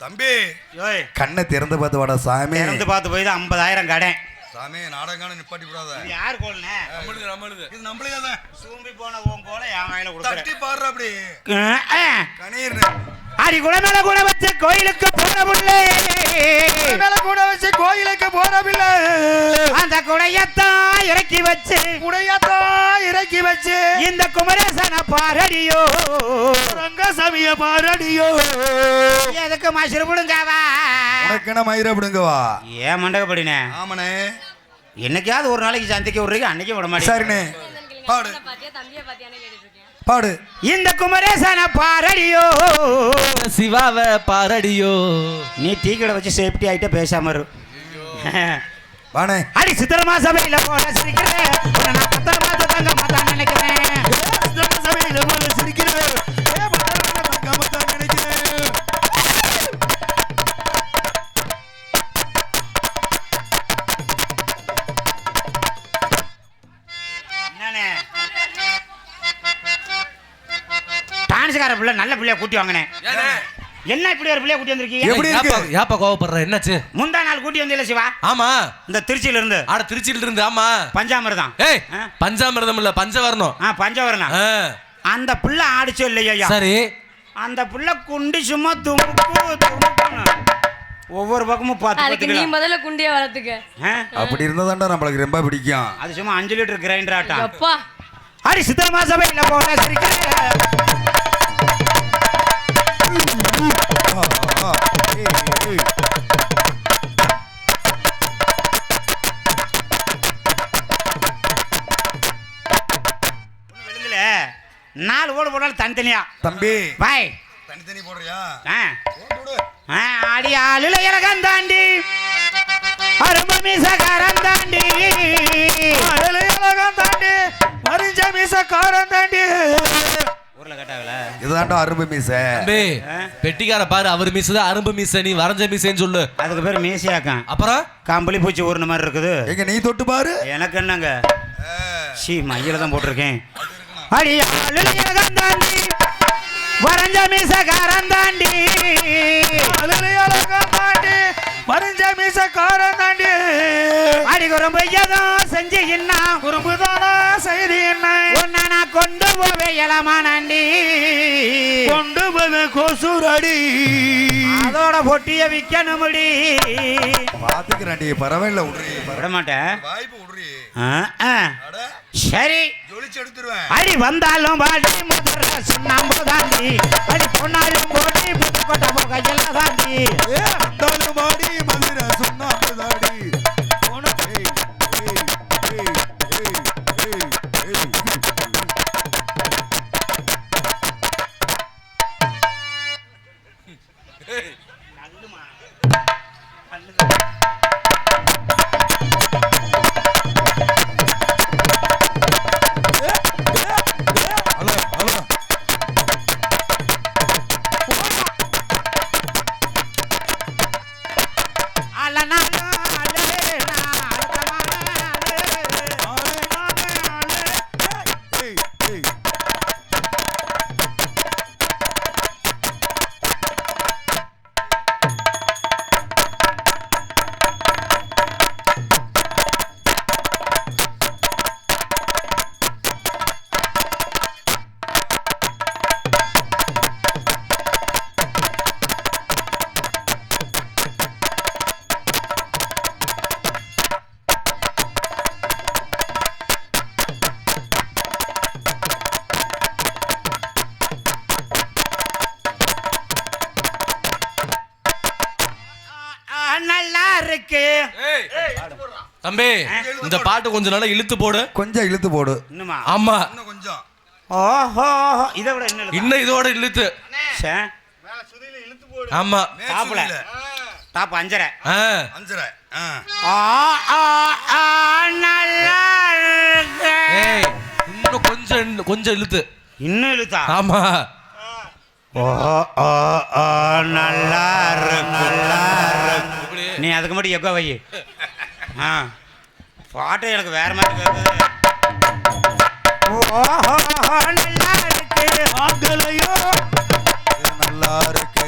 தம்பி கண்ணை திறந்து பார்த்து வாடா சாமி. திறந்து பார்த்து போய் தான் 50,000 கடை சாமி. நாடகம் நிப்பாட்டி போடாத. யாரு கோல்னே? நம்மளுது இது நம்மளே. சூம்பி போன உன் கோல என் கையில கொடுக்குற. தட்டி பாடுற அப்படி கணீர். அடி குளமேல கூட வச்சு கோயிலுக்கு போற புள்ளே, மேல கூட வச்சு கோயிலுக்கு போற பிள்ளை. அந்த குடையத்தான் இறக்கி வச்சு இந்த குமரேசன பாரடியோ, ரங்கசாமிய பாரடியோ. எதுக்கு மசுறு புடுங்கவா? உனக்கு என்ன மயிர புடுங்கவா? ஏன் மண்டகப்படினே? ஆமனே. என்னைக்காவது ஒரு நாளைக்கு சந்தைக்கு விடுறீங்க, அன்னைக்கு விட மாட்டேன். சரிண்ணே பாடு பாடு. இந்த குமரேசன பாரடியோ, சிவாவ பாரடியோ. நீ டீ கடை வச்சு சேஃப்டி ஆயிட்ட பேசாம இரு. வானே. அடி சித்திரமா சபையில போல சிரிக்கிறேன், நான் பத்திரமா தங்க மாட்டான் நினைக்கிறேன். சபையில போல சிரிக்கிறேன், தங்க மாட்டான் நினைக்கிறேன். டான்ஸ்கார பிள்ளை நல்ல பிள்ளைய கூட்டி வாங்கினேன். என்ன இப்படி ஒரு பிள்ளைய கூட்டி வந்திருக்கீங்க? எப்படி இருக்கு? யாப்பா கோவப்படுற? என்னாச்சு? முந்தா நாள் கூட்டி வந்தீல சிவா? ஆமா, இந்த திருச்சியில இருந்து. ஆட திருச்சியில இருந்து. ஆமா, பஞ்சாமிர்தம். ஏய், பஞ்சாமிர்தம் இல்ல, பஞ்சவர்ணம். பஞ்சவர்ணம். அந்த பிள்ளை ஆடிச்சோ இல்லையா? சரி. அந்த பிள்ளை குண்டி சும்மா துமுக்கு ஒவ்வொரு பக்கமும் பார்த்து நீ முதல்ல குண்டியா வரதுக்கு. அப்படி இருந்தாதான்டா நம்மளுக்கு ரொம்ப பிடிக்கும். அது சும்மா 5 லிட்டர் கிரைண்டர் ஆட்டம். அப்பா அடி சித்திரமா சபையில போன சிரிக்கிறேன். நாலு ஓடு போடாலும் தனித்தனியா. தம்பி பாய் தனித்தனி போடுறியா? அடி ஆளுல இலகம் தாண்டி அரும்பு மீசக்காரன் தாண்டி, இலகம் தாண்டி மறிஞ்ச மீசக்காரன் தாண்டி. ஊர்ல கேட்டாங்கள இதுதான்டா அரும்பு மீச. பெட்டிக்கார பாரு, அவர் மீசதான் அரும்பு மீச. நீ வரைஞ்ச மீசன்னு சொல்லு. அதுக்கு பேர் மீசையாக்கம். அப்புறம் காம்பளி பூச்சி ஊர்ன மாதிரி இருக்குது. எங்க நீ தொட்டு பாரு. எனக்கு என்னங்க சி மையில தான் போட்டிருக்கேன். அடி ஆளுல இலகம் தாண்டி வரைஞ்ச மீசக்காரன் தாண்டி, இலகம் தாண்டி மறிஞ்ச மீசக்காரன் தாண்டி. அடி குறும்பு ஏதோ செஞ்சு என்ன குறும்பு தானா செய்தி என்ன? உன்னை நான் கொண்டு போவே இளமானண்டி, கொண்டு போவே கோசூரடி. அதோட பொட்டிய விக்கணுமுடி. பாத்துக்கிறேன்டி, பரவாயில்ல விடுறி. விட மாட்டேன். வாய்ப்பு விடுறி. சரி ஜொலிச்சு எடுத்துருவேன். அடி வந்தாலும் பாடி முதல்ல சுண்ணாம்பு தாண்டி, அடி பொன்னாலும் போட்டி புதுக்கோட்டை போகையில தாண்டி. வந்தாலும் பாடி மதுரை சுண்ணாம்பு தாடி. நல்லா இருக்கு தம்பி. இந்த பாட்டு கொஞ்சம் நல்லா இழுத்து போடு. கொஞ்சம் இழுத்து போடு. இன்னுமா? ஆமா, இன்னும் கொஞ்சம். ஓஹோ, இதை விட இன்னும் இதோட இழுத்து. ஆமா, டாப்ல டாப் 5.5 5.5. நல்லா இருக்கு. இன்னும் கொஞ்சம் இழுத்து. இன்னும் இழுத்தா? ஆமா. நல்லா இருக்கு. நீ அதுக்கு மட்டும் எக்கோ வை. பாட்டு எனக்கு வேற மாதிரி கேட்குது. நல்லா இருக்கு. நல்லா இருக்கு.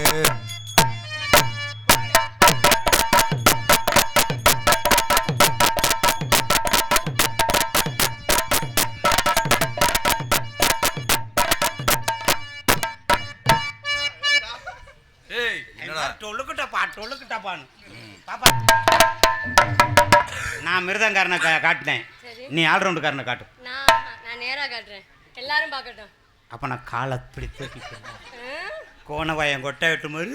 டொல்லுக்கிட்டப்பான்னு பாப்பா. நான் மிருதங்காரனை காட்டினேன், நீ ஆல்ரவுண்டுக்காரனை காட்டு. நான் நேரா காட்டுறேன், எல்லாரும் பார்க்கட்டும். அப்ப நான் காலை அப்படி தூக்கிக்கிறேன், கோணவாயம் கொட்டை விட்டு மாதிரி.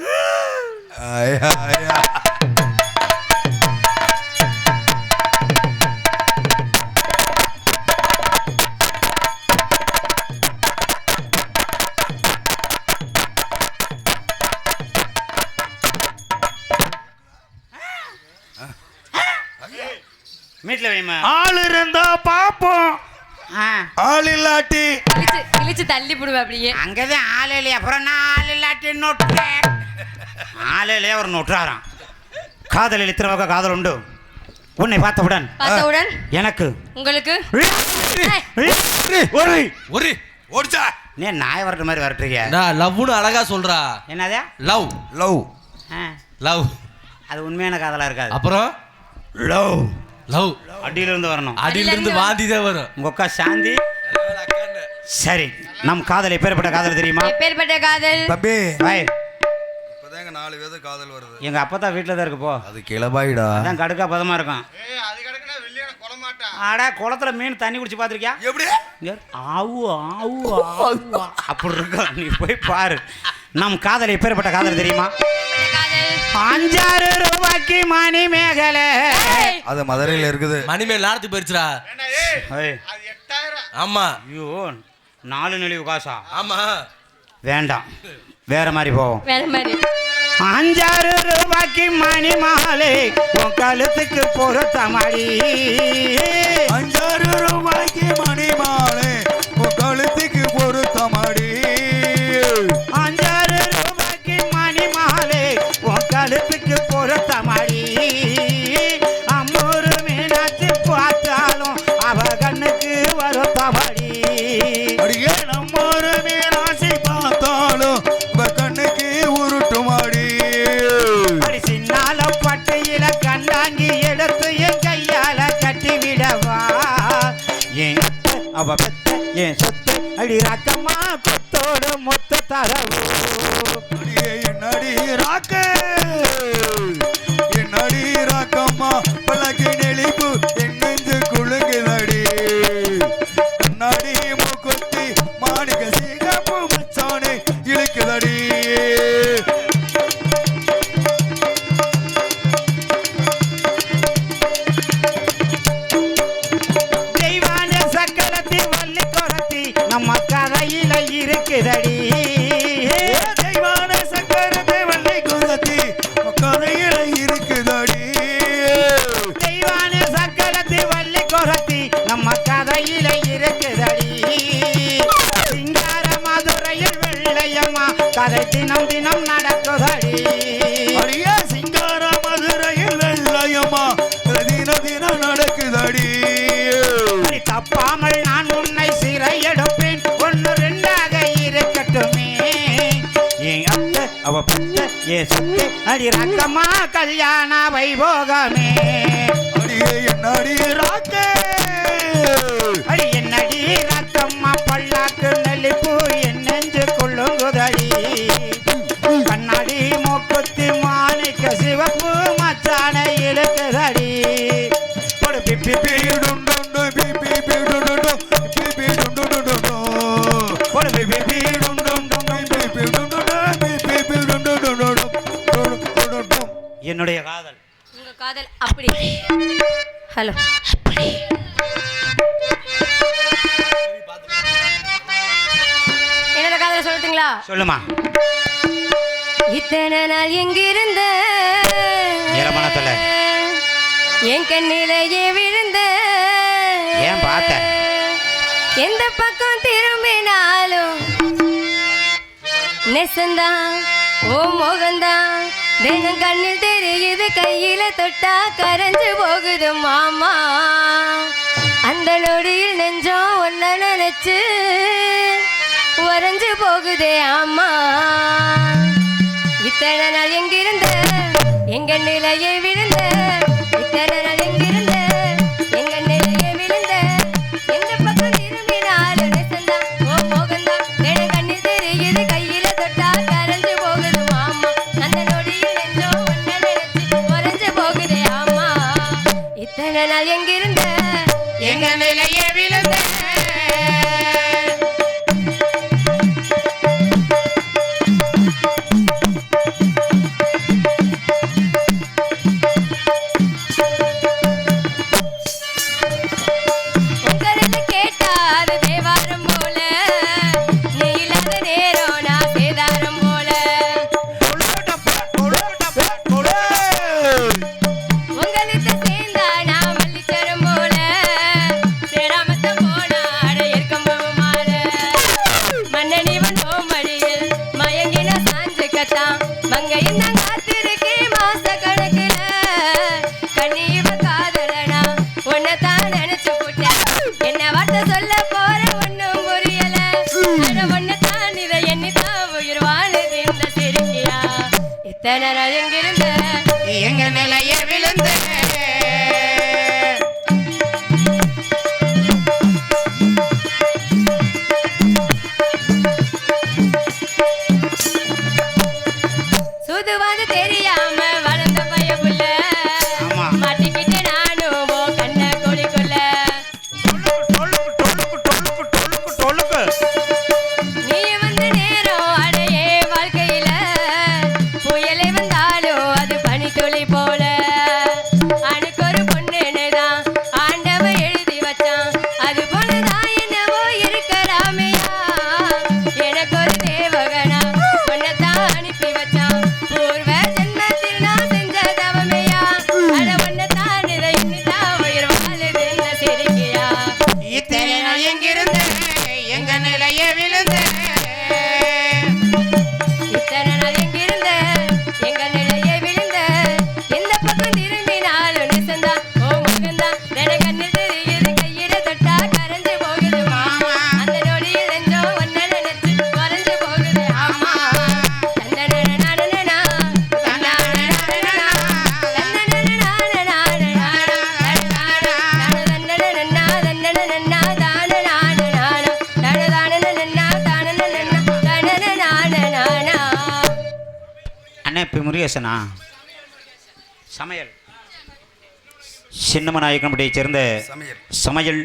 வீட்டுல வைமா ஆள் இருந்தா பாப்போம், ஆள் இல்லாட்டி இழிச்சு தள்ளி போடுவேன் அப்படியே. அங்கதான் ஆள் இல்லையா, அப்புறம் நான் ஆள் இல்லாட்டி நொட்டேன். ஆள் இல்லையா ஒரு நொட்டாராம். காதலில் இத்தனை வகை காதல் உண்டு. உன்னை பார்த்தவுடன் எனக்கு உங்களுக்கு ஓடிச்சா நீ நாய் வரட்ட மாதிரி வரட்டுறீங்க. நான் லவ்னு அழகா சொல்றா. என்னதா லவ் லவ் லவ்? அது உண்மையான காதலா இருக்காது. அப்புறம் லவ் லவ் அடியில இருந்து வரணும், அடியில இருந்து வாந்திதான் வரும். உங்க அக்கா சாந்தி. சரி, நம் காதல் எப்பேற்பட்ட காதல் தெரியுமா? எப்பேற்பட்ட காதல் தம்பி? இப்பதாங்க 4 பேர் காதல் வருது. எங்க அப்பா வீட்டுல தான் இருக்கு போ. அது கிளபாயிடா. அதான் கடுக்கா பதமா இருக்கும். ஆடா குளத்துல மீன் தண்ணி குடிச்சு பாத்திருக்கியா? எப்படி ஆவு ஆவு ஆவு அப்படி இருக்கும், நீ போய் பாரு. நம் காதல் எப்பேற்பட்ட காதல் தெரியுமா? 5-6 ரூபாய்க்கு மணி மேகலை. அது மதுரையில இருக்குது. மணிமேல் நாடத்துக்கு போயிருச்சுடா. ஆமா. ஐயோ 4 நெளிவு காசா? ஆமா. வேண்டாம், வேற மாதிரி போவோம். வேற மாதிரி. 5-6 ரூபாய்க்கு மணி மாலை உன் கழுத்துக்கு பொருத்தமாடி. 5-6 ரூபாய்க்கு மணி மாலை உன் கழுத்துக்கு பொருத்தமாடி. 5-6 ரூபாய்க்கு மணி மாலை உன் கழுத்துக்கு பொருத்தமாடி. அம்மூரு மீனாட்சி பார்த்தாலும் அவ கண்ணுக்கு வருத்தமாடி. அடியே நம்ம ஒரு மீனாட்சி பார்த்தாலும் அவ கண்ணுக்கு உருட்டுமாடி. அடி சின்னால பட்டையில கண்டாங்கி எடுத்து என் கையால கட்டிவிடவா. என் அவ பெத்த என் சொத்து அடி ராக்கம்மா கொத்தோடு மொத்த தரவு. அடியே என்னடி ராக்கு, என்னடி ராக்கம்மா பழகி நெளிப்பு என் நெஞ்சு குழுங்குதடி. கண்ணாடி மூக்குத்தி மாணிக்க சீகப்பு மச்சானே இழுக்குதடி. தெய்வான சக்கரத்தி வள்ளி கொரத்தி நம்ம கதையில இருக்குதடி. தெய்வான சக்கரத்தை வள்ளி குதத்தி கதையில இருக்குதடி. தெய்வான சக்கரத்தி வள்ளி கொரத்தி நம்ம கதையில இருக்குதடி. சிங்கார மதுரையில் வெள்ளையம்மா கதை தினம் தினம் நடக்குதடி. அடியே சிங்கார மதுரையில் வெள்ளையம்மா தின தினம் நடக்குதடி. அடி தப்பாமல் நான் உன்னை சிறை எடுப்பேன், 1-2ஆக இருக்கட்டுமே. என் அத்தை அவ பத்த ஏ சொத்து அடி ரக்கம்மா கல்யாண வைபோகமே. அடியே என்னடி ராக்கு, அடி என்னடி ரக்கம்மா பல்லாக்கு நெல்லிப்பூ என் நெஞ்சு கொள்ளுங்குதடி. கண்ணாடி மூக்குத்தி மாணிக்க சிவப்பு மச்சான இழுக்குதடி. ஒரு பிப்பி பீடுண்டு பிபி பீடுண்டு பிபி டுண்டு ஒரு பிப்பி பீடுண்டு பிபி பீடுண்டு. என்னுடைய காதல். உங்க காதல் அப்படி. ஹலோ அப்படி. என்னோட காதலை சொல்லட்டுங்களா? சொல்லுமா. இத்தனை நாள் எங்கிருந்த ஈரமனத்துல என் கண்ணிலேயே விழுந்த. ஏன் பார்த்த? எந்த பக்கம் திரும்பினாலும் நெசந்தான் ஓ மோகந்தான் தினம் கண்ணில் தெரியுது, கையில தொட்டா கரைஞ்சு போகுது மாமா. அந்த நொடியில் நெஞ்சம் ஒன்ன நினைச்சு உறைஞ்சு போகுதே ஆமா. இத்தனை நாள் எங்கிருந்த எங்க நிலையை விழுந்த. இத்தனை நாள் எங்கிருந்த எங்க நிலையை விழுந்த. எந்த பக்கம் திரும்பின அங்கேயும் நான் காத்திருக்கேன் மாச கணக்குல கண்ணீவ காதலனா உன்னைத்தான் நினைச்சு போட்டேன் என்ன வார்த்தை சொல்ல போற ஒன்னும் புரியல அட உன்னைத்தான் இதை எண்ணித்தான் உயிர் வாழுது இந்த சிரிக்கியா இத்தனை நாள் எங்கிருந்த எங்க நிலைய விழுந்து சுதுவாது தெரியாம வளர்ந்த பயப்புள்ள ஆமா. மாட்டிக்கிட்டு நானும் உன் கண்ண குழிக்குள்ள நீ வந்த நேரம் அடையே வாழ்க்கையில புயலை வந்தாலும் அது பனித்துளி போல அனுக்கு ஒரு பொண்ணுதான் ஆண்டவன் எழுதி வச்சான் அது போலதான் என்னவோ இருக்கலாமையா எனக்கு ஒரு தேவகனா உன்னைத்தான் அனுப்பி வச்சான் பூர்வ ஜென்மத்தில் நான் செஞ்ச தவமையா அட உன்னைத்தான் இதை எண்ணித்தான் உயிர் வாழுது என்ன சிரிக்கியா இத்தனை நாள் எங்கிருந்து எங்க நிலைய விழுந்து இத்தனை நாள் எங்கிருந்த எங்க நிலையை விழுந்த எந்த பக்கம் திரும்பினாலும் நெசந்தா ஓ முகந்தான் தின கண்ணு தெரியுது கையில தொட்டா கரைஞ்சு போகுது மாமா அந்த நொடியில் நெஞ்சம் ஒன்ன நினைச்சு குறைஞ்சு போகுது ஆமா தன்னனனனனனா, தன்னனனனனனா, தன்னனனனனனா, தன்னனனனனா, தன்னனனனனா, தானனனனனா, தனனனனா. அண்ணே இப்போ முருகேசனா சமையல் சின்னமநாயக்கன்பட்டியை சேர்ந்த சமையல் சமையல்